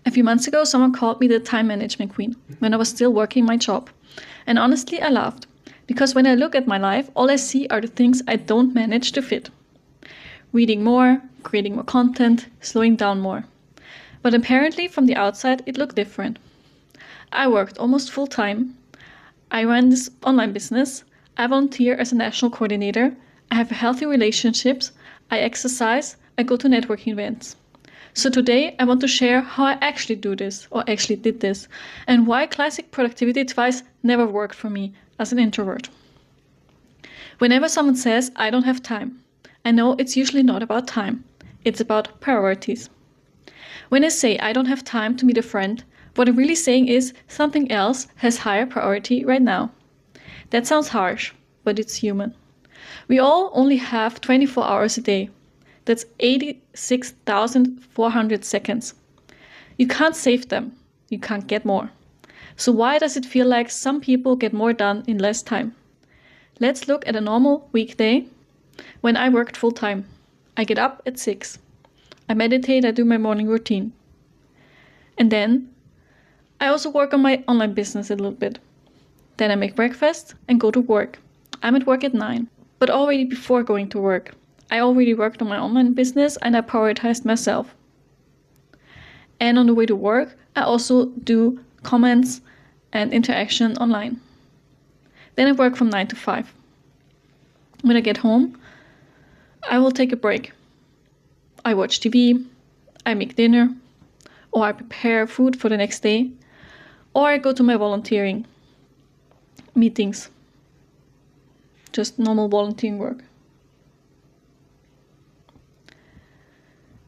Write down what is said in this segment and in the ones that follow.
A few months ago, someone called me the time management queen when I was still working my job. And honestly, I laughed. Because when I look at my life, all I see are the things I don't manage to fit. Reading more, creating more content, slowing down more. But apparently, from the outside, it looked different. I worked almost full-time. I run this online business. I volunteer as a national coordinator. I have healthy relationships. I exercise. I go to networking events. So today I want to share how I actually do this, or actually did this, and why classic productivity advice never worked for me as an introvert. Whenever someone says, I don't have time, I know it's usually not about time. It's about priorities. When I say I don't have time to meet a friend, what I'm really saying is something else has higher priority right now. That sounds harsh, but it's human. We all only have 24 hours a day. That's 86,400 seconds. You can't save them. You can't get more. So why does it feel like some people get more done in less time? Let's look at a normal weekday when I worked full time. I get up at 6. I meditate, I do my morning routine. And then I also work on my online business a little bit. Then I make breakfast and go to work. I'm at work at 9. But already before going to work, I already worked on my online business and I prioritized myself. And on the way to work, I also do comments and interaction online. Then I work from 9 to 5. When I get home, I will take a break. I watch TV, I make dinner, or I prepare food for the next day, or I go to my volunteering meetings. Just normal volunteering work.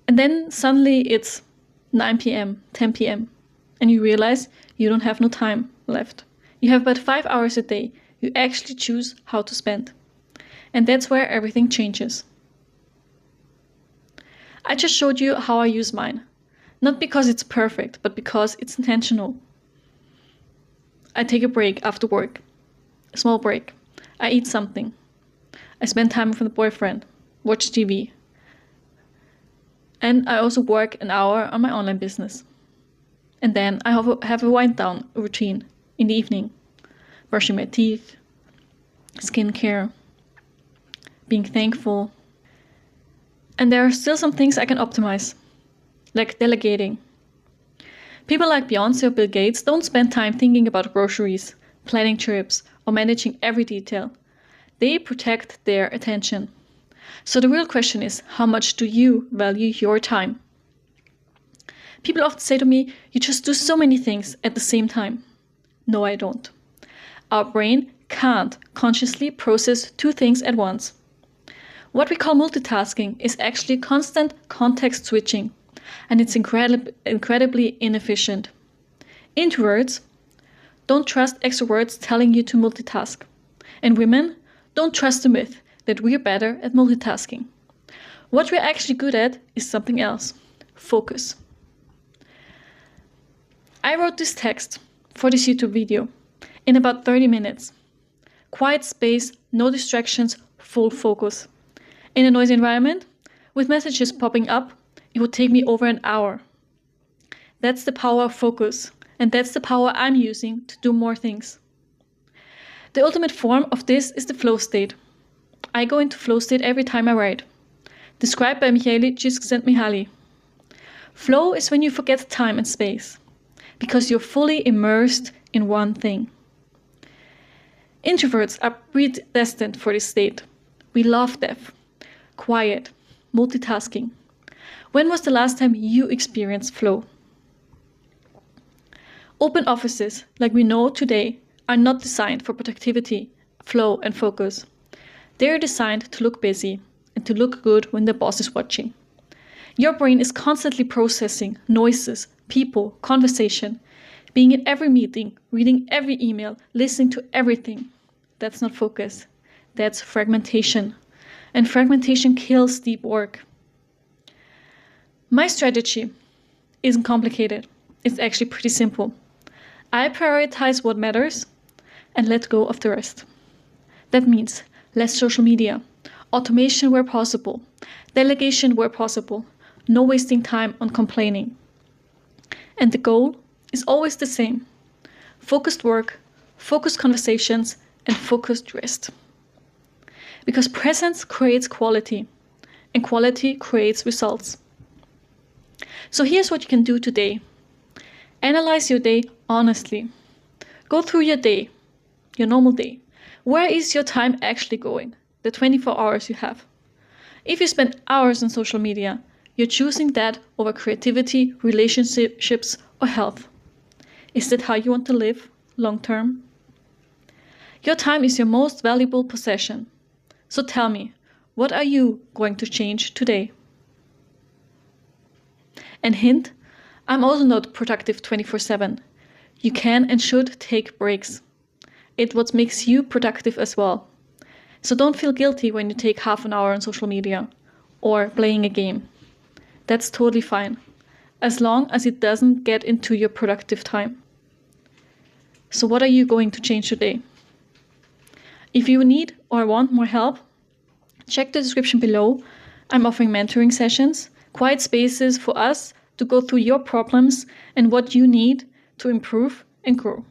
And then suddenly it's 9 p.m., 10 p.m. and you realize you don't have no time left. You have but 5 hours a day. You actually choose how to spend. And that's where everything changes. I just showed you how I use mine. Not because it's perfect, but because it's intentional. I take a break after work. A small break. I eat something. I spend time with my boyfriend. Watch TV. And I also work an hour on my online business. And then I have a wind down routine in the evening. Brushing my teeth, skincare, being thankful. And there are still some things I can optimize, like delegating. People like Beyonce or Bill Gates don't spend time thinking about groceries, planning trips, or managing every detail. They protect their attention. So the real question is, how much do you value your time? People often say to me, you just do so many things at the same time. No, I don't. Our brain can't consciously process 2 things at once. What we call multitasking is actually constant context switching, and it's incredibly inefficient. Introverts don't trust extroverts telling you to multitask. And women don't trust the myth that we're better at multitasking. What we're actually good at is something else. Focus. I wrote this text for this YouTube video in about 30 minutes. Quiet space, no distractions, full focus. In a noisy environment, with messages popping up, it would take me over an hour. That's the power of focus, and that's the power I'm using to do more things. The ultimate form of this is the flow state. I go into flow state every time I write. Described by Mihaly Csikszentmihalyi. Flow is when you forget time and space, because you're fully immersed in one thing. Introverts are predestined for this state. We love depth, quiet, multitasking. When was the last time you experienced flow? Open offices, like we know today, are not designed for productivity, flow, and focus. They are designed to look busy and to look good when the boss is watching. Your brain is constantly processing noises, people, conversation, being in every meeting, reading every email, listening to everything. That's not focus. That's fragmentation. And fragmentation kills deep work. My strategy isn't complicated. It's actually pretty simple. I prioritize what matters and let go of the rest. That means less social media, automation where possible, delegation where possible, no wasting time on complaining. And the goal is always the same: focused work, focused conversations, and focused rest. Because presence creates quality, and quality creates results. So here's what you can do today. Analyze your day honestly. Go through your day, your normal day. Where is your time actually going? The 24 hours you have. If you spend hours on social media, you're choosing that over creativity, relationships, or health. Is that how you want to live long term? Your time is your most valuable possession. So tell me, what are you going to change today? And hint, I'm also not productive 24/7. You can and should take breaks. It's what makes you productive as well. So don't feel guilty when you take half an hour on social media or playing a game. That's totally fine, as long as it doesn't get into your productive time. So what are you going to change today? If you need or want more help, check the description below. I'm offering mentoring sessions, quiet spaces for us to go through your problems and what you need to improve and grow.